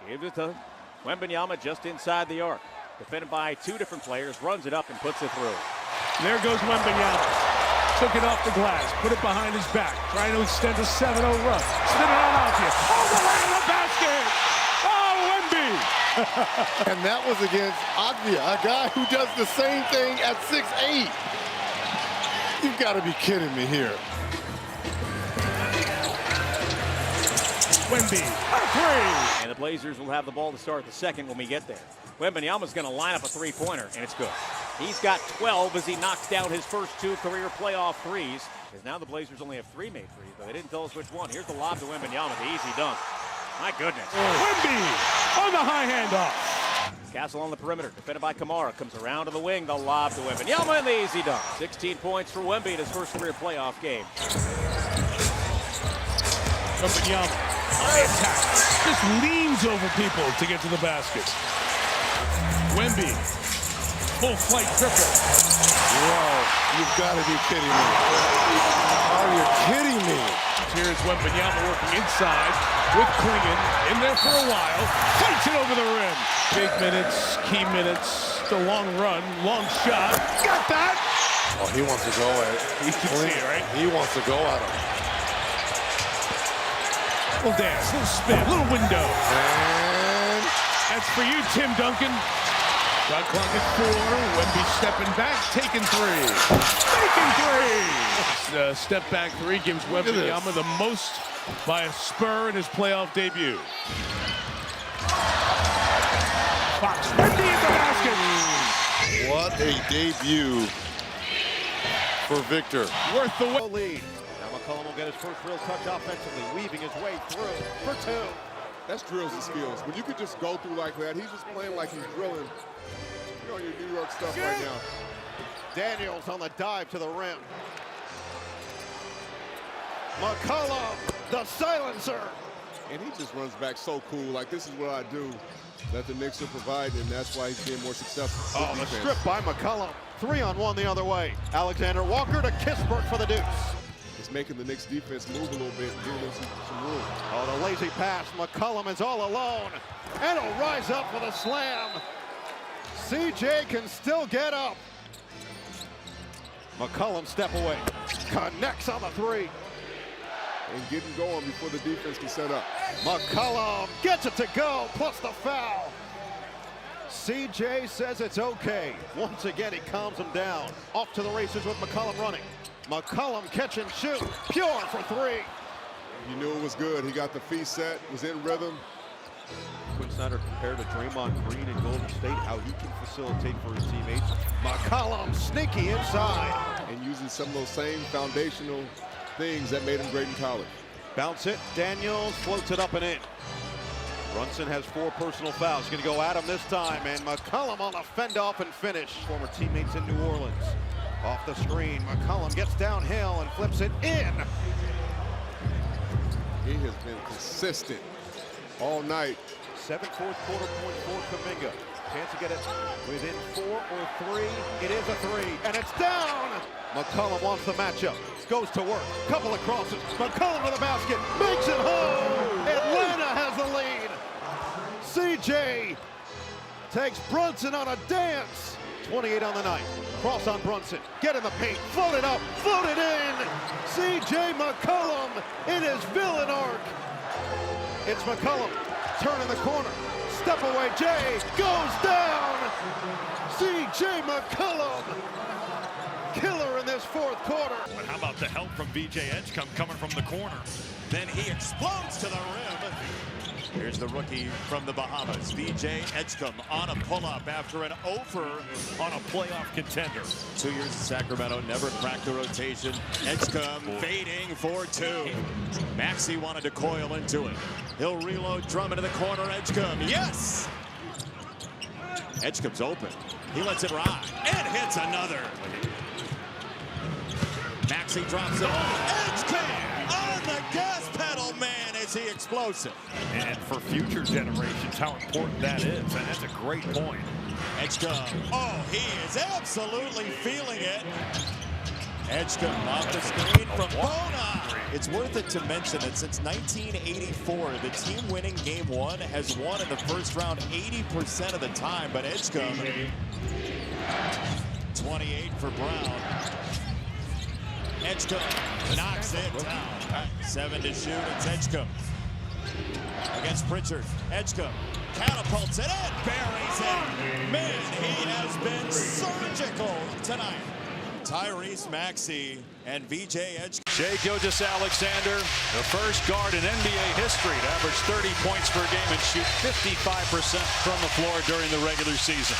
Gives it to Wembanyama just inside the arc. Defended by two different players, runs it up and puts it through. There goes Wembanyama. Took it off the glass, put it behind his back, trying to extend a 7-0 run. Spin it on out here. Oh, the way to the basket! Oh, Wemby! And that was against Agvia, a guy who does the same thing at 6'8". You've got to be kidding me here. Wemby, a three! And the Blazers will have the ball to start the second when we get there. Wembanyama's going to line up a three-pointer, and it's good. He's got 12 as he knocks down his first two career playoff threes. Because now the Blazers only have three made threes, but they didn't tell us which one. Here's the lob to Wembanyama, the easy dunk. My goodness. Wemby on the high handoff. Castle on the perimeter, defended by Kamara. Comes around to the wing, the lob to Wembanyama, and the easy dunk. 16 points for Wemby in his first career playoff game. Wembanyama on the attack. Just leans over people to get to the basket. Wemby, full flight triple. Whoa, you've got to be kidding me. Are you kidding me? Here's Wembanyama working inside with Klingon. In there for a while. Fights it over the rim. Big minutes, key minutes, the long run, long shot. Got that! Oh, he wants to go at it. You can see it, right? He wants to go at him. Little dance, little spin, little window. And That's for you, Tim Duncan. Shot clock at 4. Wemby stepping back, taking three. Taking three! Step back three gives Wembanyama the most by a Spur in his playoff debut. Fox, Wemby at the basket. what a debut for Victor. Worth the wait. Lead. Now McCollum will get his first real touch offensively, weaving his way through for two. That's drills and skills. When you could just go through like that, he's just playing like he's drilling. You're on your New York stuff right now. Daniels on the dive to the rim. McCollum, the silencer. And he just runs back so cool. Like, this is what I do that the Knicks are providing, and that's why he's being more successful. Oh, the strip by McCollum. 3-on-1 the other way. Alexander Walker to Kispert for the deuce. It's making the Knicks defense move a little bit and giving them some room. Oh, the lazy pass. McCollum is all alone. And he'll rise up for the slam. CJ can still get up. McCollum step away. Connects on the three. And getting going before the defense can set up. McCollum gets it to go, plus the foul. CJ says it's okay. Once again, he calms him down. Off to the races with McCollum running. McCollum catch and shoot. Pure for three. You knew it was good. He got the feet set, was in rhythm. Quinn Snyder compared to Draymond Green in Golden State, how he can facilitate for his teammates. McCollum sneaky inside. And using some of those same foundational things that made him great in college. Bounce it. Daniels floats it up and in. Brunson has 4 personal fouls. He's going to go at him this time. And McCollum on the fend off and finish. Former teammates in New Orleans. Off the screen. McCollum gets downhill and flips it in. He has been consistent all night. 7 fourth-quarter points for Kuminga. Chance to get it within 4 or 3. It is a 3, and it's down. McCollum wants the matchup. Goes to work. Couple of crosses. McCollum to the basket. Makes it home. Atlanta has the lead. CJ takes Brunson on a dance. 28 on the night. Cross on Brunson. Get in the paint. Float it up. Float it in. CJ McCollum in his villain arc. It's McCollum. Turn in the corner. Step away. Jay goes down. CJ McCollum. Killer in this fourth quarter. But how about the help from VJ Edgecombe coming from the corner? Then he explodes to the rim. Here's the rookie from the Bahamas, VJ Edgecombe, on a pull-up after an over on a playoff contender. 2 years in Sacramento, never cracked the rotation. Edgecombe fading for 2. Maxey wanted to coil into it. He'll reload, Drummond in the corner, Edgecombe, yes! Edgecombe's open. He lets it ride and hits another. Maxey drops it off. Edgecombe on the gas pedal, man, is he explosive. And for future generations, how important that is. And that's a great point. Edgecombe, oh, he is absolutely feeling it. Edgecombe off the screen from Bona. It's worth it to mention that since 1984, the team winning game one has won in the first round 80% of the time, but Edgecombe, 28 for Brown. Edgecombe knocks it down. 7 to shoot, it's Edgecombe against Pritchard. Edgecombe catapults it and buries it. Man, he has been surgical tonight. Tyrese Maxey and VJ Edgecombe. Shai Gilgeous-Alexander, the first guard in NBA history to average 30 points per game and shoot 55% from the floor during the regular season.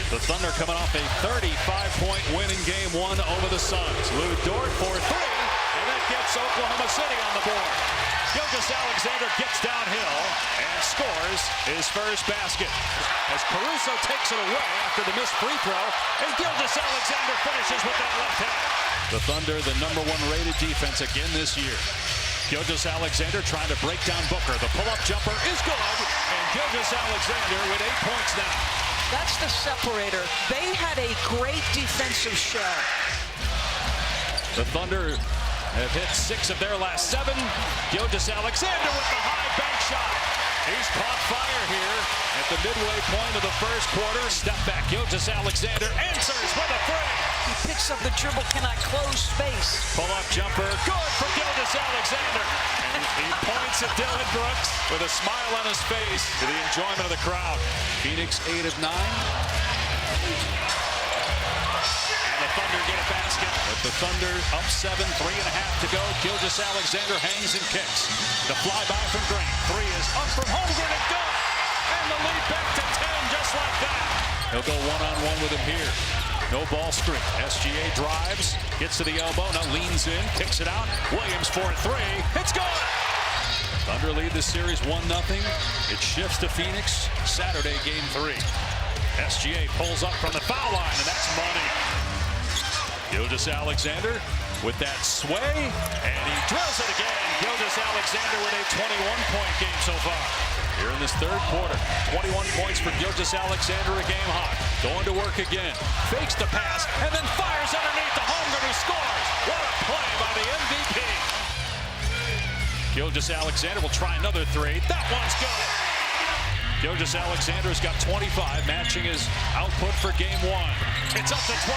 The Thunder coming off a 35-point win in game one over the Suns. Lou Dort for 3, and that gets Oklahoma City on the board. Gilgeous-Alexander gets downhill and scores his first basket as Caruso takes it away after the missed free throw, and Gilgeous-Alexander finishes with that left hand. The Thunder, the #1 rated defense again this year. Gilgeous-Alexander trying to break down Booker. The pull-up jumper is good, and Gilgeous-Alexander with 8 points now. That's the separator. They had a great defensive show. The Thunder have hit 6 of their last 7. Gilgeous-Alexander with the high bank shot. He's caught fire here at the midway point of the first quarter. Step back, Gilgeous-Alexander answers with a 3. He picks up the dribble, cannot close space. Pull-up jumper, good for Gilgeous-Alexander. And he points at Dylan Brooks with a smile on his face to the enjoyment of the crowd. Phoenix 8 of 9. The Thunder get a basket, but the Thunder up 7, 3.5 to go. Gilgeous-Alexander hangs and kicks. The flyby from Green. 3 is up from Holmgren and good. And the lead back to 10 just like that. He'll go one-on-one with him here. No ball screen. SGA drives, gets to the elbow, now leans in, kicks it out. Williams for 3. It's good. Thunder lead the series 1-0. It shifts to Phoenix. Saturday, game 3. SGA pulls up from the foul line, and that's money. Gilgeous-Alexander with that sway, and he drills it again. Gilgeous-Alexander with a 21-point game so far. Here in this third quarter, 21 points for Gilgeous-Alexander, a game hot. Going to work again, fakes the pass, and then fires underneath the Holmgren who scores. What a play by the MVP. Gilgeous-Alexander will try another 3. That one's good. Gilgeous-Alexander's got 25, matching his output for game 1. It's up to 27,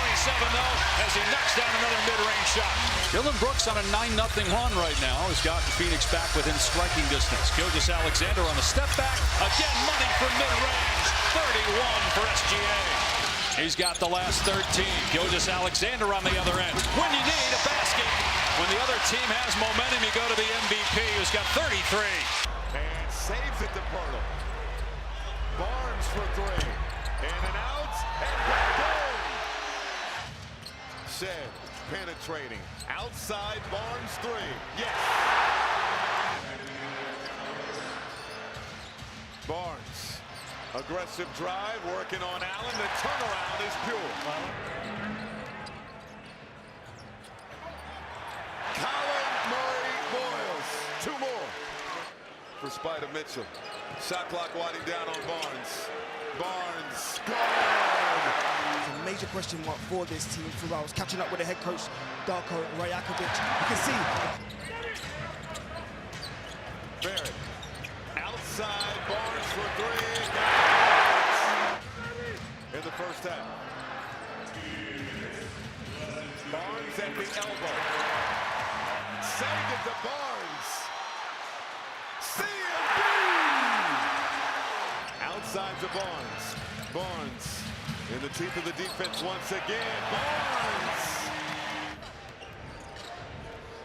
though, as he knocks down another mid-range shot. Dylan Brooks on a 9-0 run right now has gotten Phoenix back within striking distance. Gilgeous-Alexander on the step back. Again, money from mid-range. 31 for SGA. He's got the last 13. Gilgeous-Alexander on the other end. When you need a basket, when the other team has momentum, you go to the MVP, who's got 33. And saves it to Pirtle. Barnes for 3. In and out. And back in. Shed penetrating. Outside Barnes 3. Yes. Barnes. Aggressive drive. Working on Allen. The turnaround is pure. Colin Murray-Boyles. 2 more for Spider Mitchell. Shot clock winding down on Barnes. Barnes, good! It's a major question mark for this team throughout. I was catching up with the head coach, Darko Rajakovic. You can see. Barrett, outside, Barnes for 3. In the first half. Barnes at the elbow. Saved it to Barnes. CMB! Outside to Barnes. Barnes in the teeth of the defense once again. Barnes!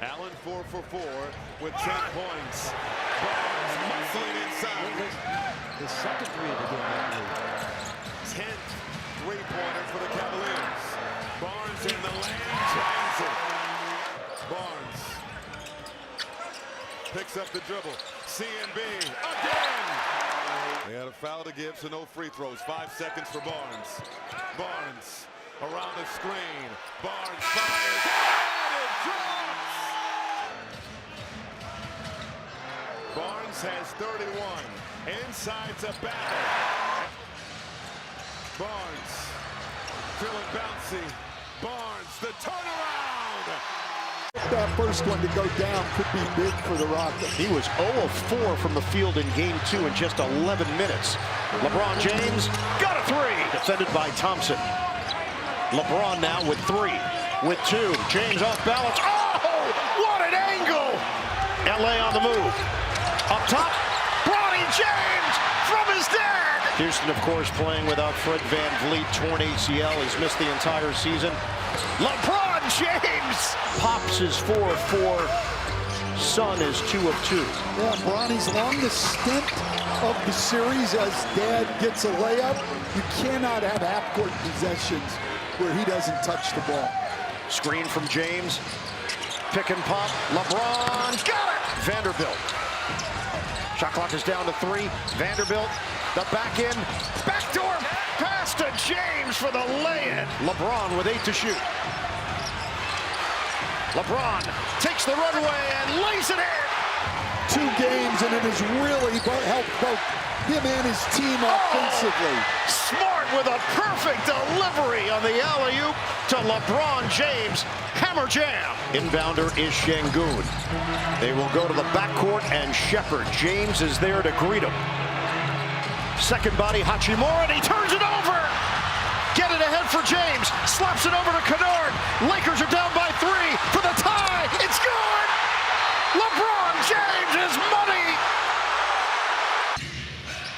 Allen 4 for 4 with 10 points. Barnes muscling inside. The second 3 of the game, I believe. 10th three-pointer for the Cavaliers. Barnes in the lane, tries it. Barnes picks up the dribble. CMB again. They had a foul to give, so no free throws. 5 seconds for Barnes. Barnes around the screen. Barnes fires. And it drops. Barnes has 31. Inside's a battle. Barnes feeling bouncy. Barnes, the turnaround. That first one to go down could be big for the Rockets. He was 0 of 4 from the field in game 2 in just 11 minutes. LeBron James got a 3. Defended by Thompson. LeBron now with 3. With 2. James off balance. Oh, what an angle! LA on the move. Up top, Bronny James from his dad. Houston, of course, playing without Fred VanVleet. Torn ACL. He's missed the entire season. LeBron James pops his 4 of 4. Son is 2 of 2. Yeah, Bronny's longest stint of the series as dad gets a layup. You cannot have half-court possessions where he doesn't touch the ball. Screen from James. Pick and pop. LeBron got it! Vanderbilt. Shot clock is down to 3. Vanderbilt, the back end. Backdoor pass to James for the lay-in. LeBron with 8 to shoot. LeBron takes the runway and lays it in. 2 games, and it has really helped both him and his team offensively. Smart with a perfect delivery on the alley-oop to LeBron James. Hammer jam. Inbounder is Şengün. They will go to the backcourt, and Shepherd. James is there to greet him. Second body, Hachimura, and he turns it over. Get it ahead for James. Slaps it over to Kennard. Lakers are down by 3 for the tie. It's good. LeBron James is money.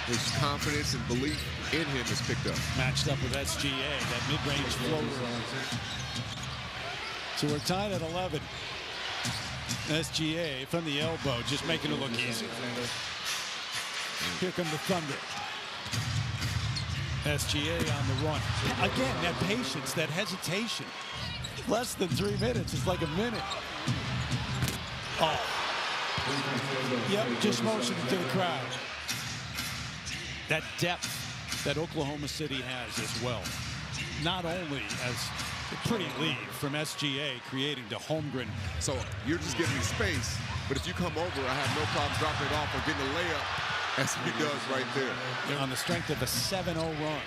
His confidence and belief in him is picked up. Matched up with SGA, that mid-range floater. So we're tied at 11. SGA from the elbow, just making it look easy. Here come the Thunder. SGA on the run. Again, that patience, that hesitation. Less than 3 minutes. It's like a minute. Oh. Yep, just motioning to the crowd. That depth that Oklahoma City has as well. Not only as a pretty lead from SGA creating to Holmgren. So you're just giving me space, but if you come over, I have no problem dropping it off or getting a layup, as he does right there. On the strength of a 7-0 run.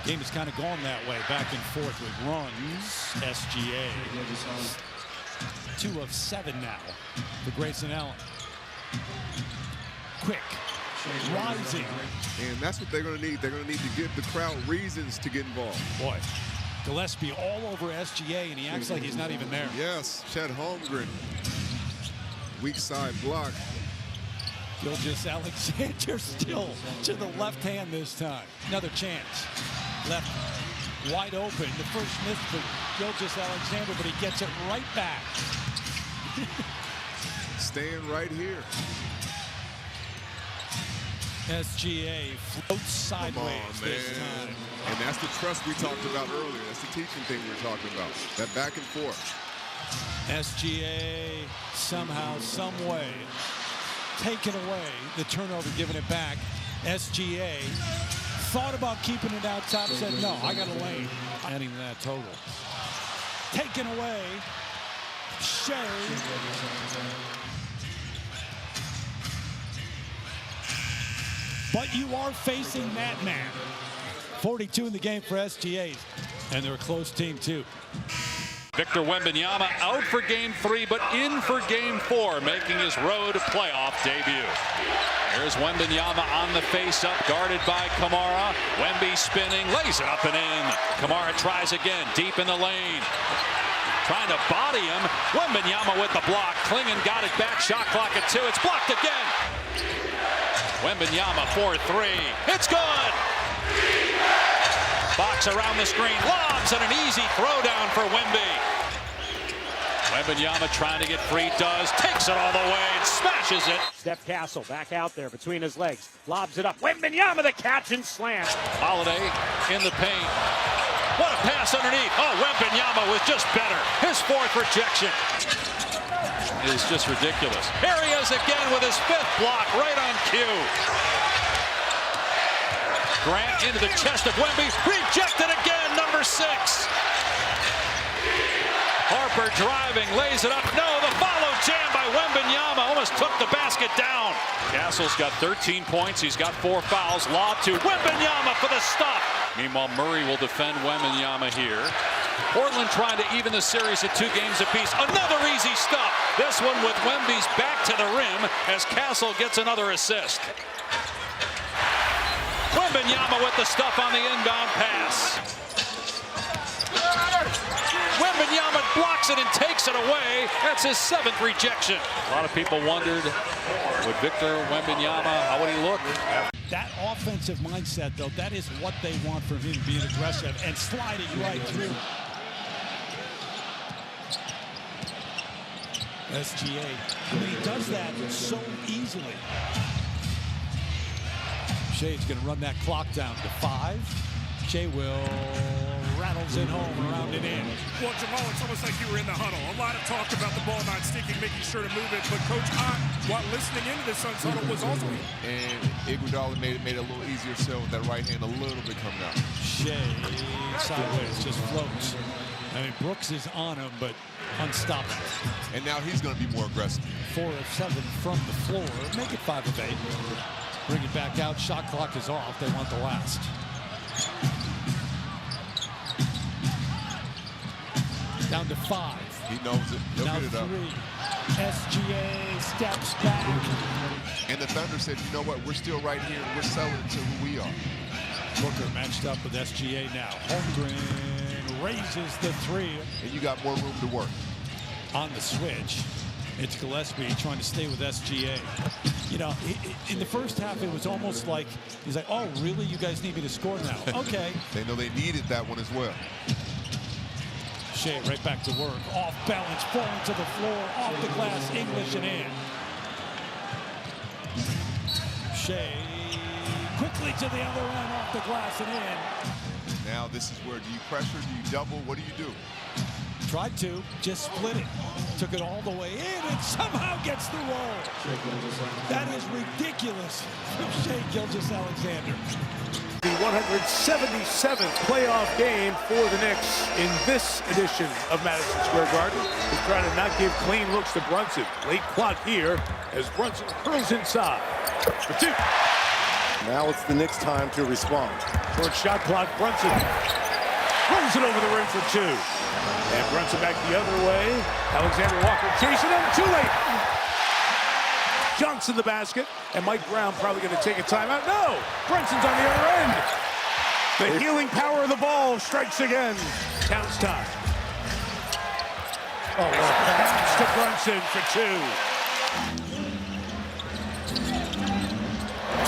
Game has kind of gone that way, back and forth with runs. SGA. 2 of 7 now for Grayson Allen. Quick. Rising. And that's what they're going to need. They're going to need to give the crowd reasons to get involved. Boy, Gillespie all over SGA, and he acts like he's not even there. Yes, Chet Holmgren. Weak side block. Gilgeous-Alexander still to the left hand this time. Another chance. Left wide open. The first miss for Gilgeous-Alexander, but he gets it right back. Staying right here. SGA floats sideways this time. And that's the trust we talked about earlier. That's the teaching thing we were talking about. That back and forth. SGA somehow, some way, taking away the turnover, giving it back. SGA thought about keeping it out top, said, no, I got a lane. Adding that total. Taken away. Shea. But you are facing that man. 42 in the game for SGA. And they're a close team, too. Victor Wembanyama out for game 3, but in for game 4, making his road playoff debut. Here's Wembanyama on the face-up, guarded by Kamara. Wemby spinning, lays it up and in. Kamara tries again, deep in the lane. Trying to body him. Wembanyama with the block. Klingon got it back. Shot clock at 2. It's blocked again. Wembanyama for 3. It's good. Box around the screen. Lobs and an easy throwdown for Wemby. Wembanyama trying to get free. Does. Takes it all the way and smashes it. Steph Castle back out there between his legs. Lobs it up. Wembanyama the catch and slam. Holiday in the paint. What a pass underneath. Oh, Wembanyama was just better. His 4th rejection is just ridiculous. Here he is again with his 5th block right on cue. Grant into the chest of Wemby. Rejected again, number 6. Harper driving, lays it up. No, the follow jam by Wembanyama almost took the basket down. Castle's got 13 points. He's got 4 fouls. Lob to Wembanyama for the stop. Meanwhile, Murray will defend Wembanyama here. Portland trying to even the series at 2 games apiece. Another easy stop. This one with Wemby's back to the rim as Castle gets another assist. Wembanyama with the stuff on the inbound pass. Wembanyama blocks it and takes it away. That's his 7th rejection. A lot of people wondered, would Victor Wembanyama, how would he look? That offensive mindset, though, that is what they want from him, being aggressive and sliding right through. SGA, but he does that so easily. Shea's going to run that clock down to 5. Shea will rattles it home around and in. Well, Jamal, it's almost like you were in the huddle. A lot of talk about the ball not sticking, making sure to move it. But Coach Ott, while listening into the Suns huddle, was also in. And Iguodala made it a little easier so with that right hand a little bit coming out. Shea sideways, just floats. I mean, Brooks is on him, but unstoppable. And now he's going to be more aggressive. 4 of 7 from the floor. Make it 5 of 8. Bring it back out. Shot clock is off. They want the last. Down to 5. He knows it. He'll now get it 3. up. SGA steps back. And the Thunder said, you know what? We're still right here. We're selling to who we are. Booker matched up with SGA now. Holmgren raises the 3. And you got more room to work. On the switch, it's Gillespie trying to stay with SGA. You know, in the first half, it was almost like, he's like, oh, really? You guys need me to score now? Okay. They know they needed that one as well. Shea right back to work. Off balance, falling to the floor, off the glass, English and in. Shea quickly to the other end, off the glass and in. Now this is where, do you pressure, do you double, what do you do? Tried to, just split it. Took it all the way in and somehow gets the roll. That is ridiculous from Shea Gilgeous-Alexander. The 177th playoff game for the Knicks in this edition of Madison Square Garden. He's trying to not give clean looks to Brunson. Late clock here as Brunson curls inside for 2. Now it's the Knicks' time to respond. Short shot clock, Brunson runs it over the rim for 2. And Brunson back the other way. Alexander Walker chasing him, too late. Johnson the basket, and Mike Brown probably going to take a timeout. No, Brunson's on the other end. The healing power of the ball strikes again. Towns time. Oh, pass to Brunson for 2.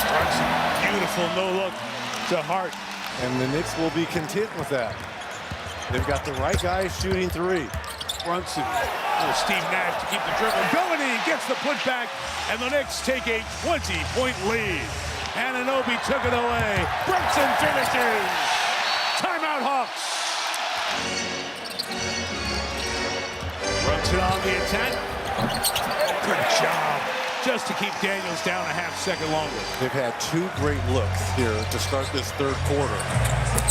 Brunson, beautiful no-look to Hart. And the Knicks will be content with that. They've got the right guy shooting 3. Brunson, Steve Nash to keep the dribble going. He gets the putback, and the Knicks take a 20-point lead. Anunoby took it away. Brunson finishes. Timeout, Hawks. Brunson on the attack. Good job. Just to keep Daniels down a half-second longer. They've had 2 great looks here to start this 3rd quarter.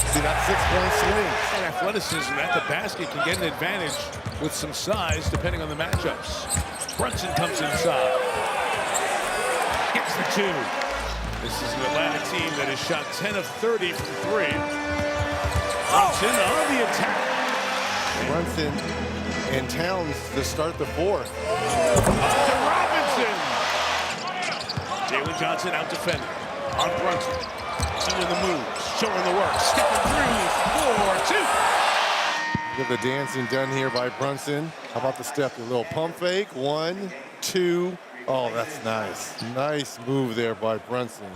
See that 6-point swing. And athleticism at the basket can get an advantage with some size depending on the matchups. Brunson comes inside. Gets the 2. This is an Atlanta team that has shot 10 of 30 from 3. Brunson on the attack. Brunson and Towns to start the 4th. To Robinson. Jalen Johnson out defending. On Brunson. Doing the moves, showing the work, stepping through 4-2. Get the dancing done here by Brunson. How about the step? A little pump fake. 1, 2. Oh, that's nice. Nice move there by Brunson.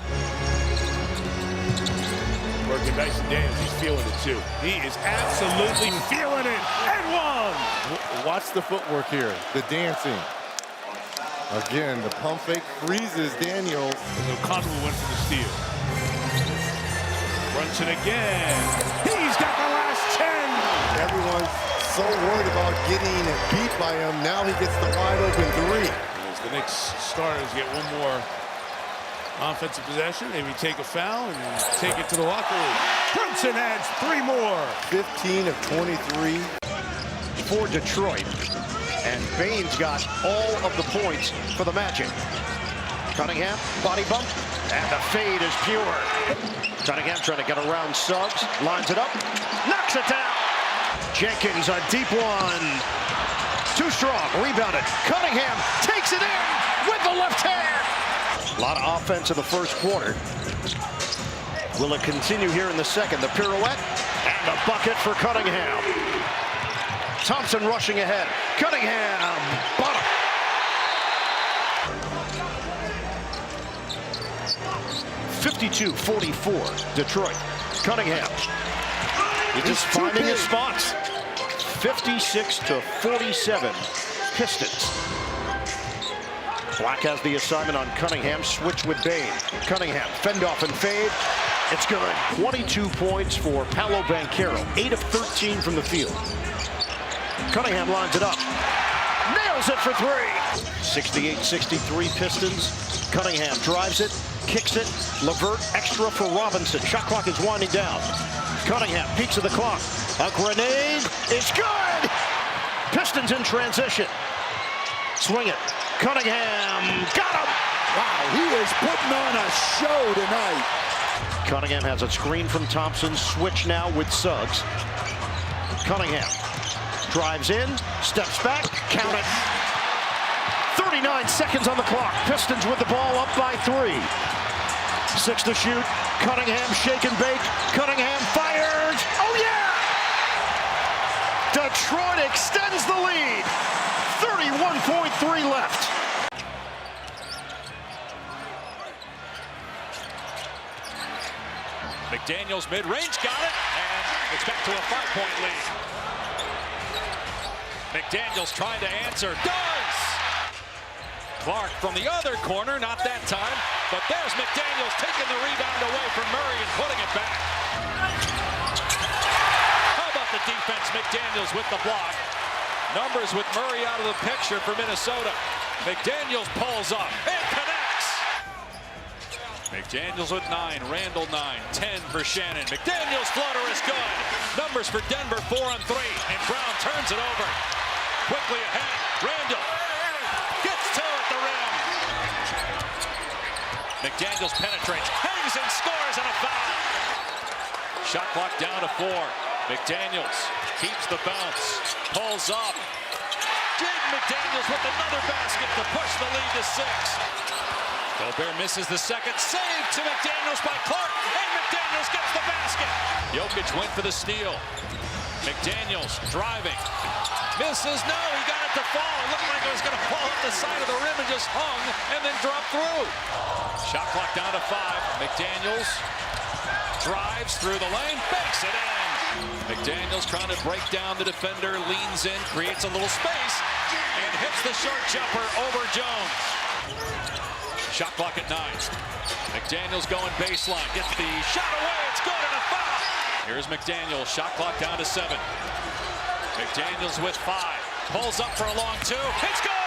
Working Dyson Daniels, he's feeling it too. He is absolutely feeling it. And 1. Watch the footwork here. The dancing. Again, the pump fake freezes Daniels. And O'Connell went for the steal. Brunson again. He's got the last 10. Everyone's so worried about getting beat by him. Now he gets the wide open 3. As the Knicks starters get one more offensive possession, maybe take a foul and take it to the locker room. Brunson adds 3 more. 15 of 23. For Detroit. And Baines got all of the points for the Magic. Cunningham, body bump, and the fade is pure. Cunningham trying to get around Suggs, lines it up, knocks it down. Jenkins, a deep one. Too strong, rebounded. Cunningham takes it in with the left hand. A lot of offense in the first quarter. Will it continue here in the second? The pirouette and the bucket for Cunningham. Thompson rushing ahead. Cunningham, bottom. (52-44) Detroit. Cunningham. He's just finding his spots. 56-47 Pistons. Black has the assignment on Cunningham. Switch with Bane. Cunningham, fend off and fade. It's good. 22 points for Paolo Banchero. 8 of 13 from the field. Cunningham lines it up. Nails it for three. 68-63 Pistons. Cunningham drives it, kicks it. LeVert extra for Robinson. Shot clock is winding down. Cunningham peeks at the clock. A grenade is good. Pistons in transition. Swing it. Cunningham got him. Wow, he is putting on a show tonight. Cunningham has a screen from Thompson. Switch now with Suggs. Cunningham drives in, steps back, count it. 39 seconds on the clock. Pistons with the ball up by 3. 6 to shoot. Cunningham shake and bake. Cunningham fires. Oh yeah! Detroit extends the lead. 31.3 left. McDaniels mid-range got it, and it's back to a 5-point lead. McDaniels trying to answer, does! Clark from the other corner, not that time, but there's McDaniels taking the rebound away from Murray and putting it back. How about the defense? McDaniels with the block. Numbers with Murray out of the picture for Minnesota. McDaniels pulls up and connects. McDaniels with 9, Randall 9, 10 for Shannon. McDaniels floater is good. Numbers for Denver 4 on 3, and Brown turns it over. Quickly ahead, Randall gets to at the rim. McDaniels penetrates, hangs and scores, and a foul. Shot clock down to 4. McDaniels keeps the bounce, pulls up. Jaden McDaniels with another basket to push the lead to 6. Gobert misses the second. Save to McDaniels by Clark, and McDaniels gets the basket. Jokic went for the steal. McDaniels driving. Misses, no, he got it to fall. It looked like it was going to fall up the side of the rim and just hung and then dropped through. Shot clock down to 5. McDaniels drives through the lane, banks it in. McDaniels trying to break down the defender, leans in, creates a little space, and hits the short jumper over Jones. Shot clock at 9. McDaniels going baseline, gets the shot away, it's good, and a foul. Here's McDaniels, shot clock down to 7. McDaniels with 5, pulls up for a long 2, it's good!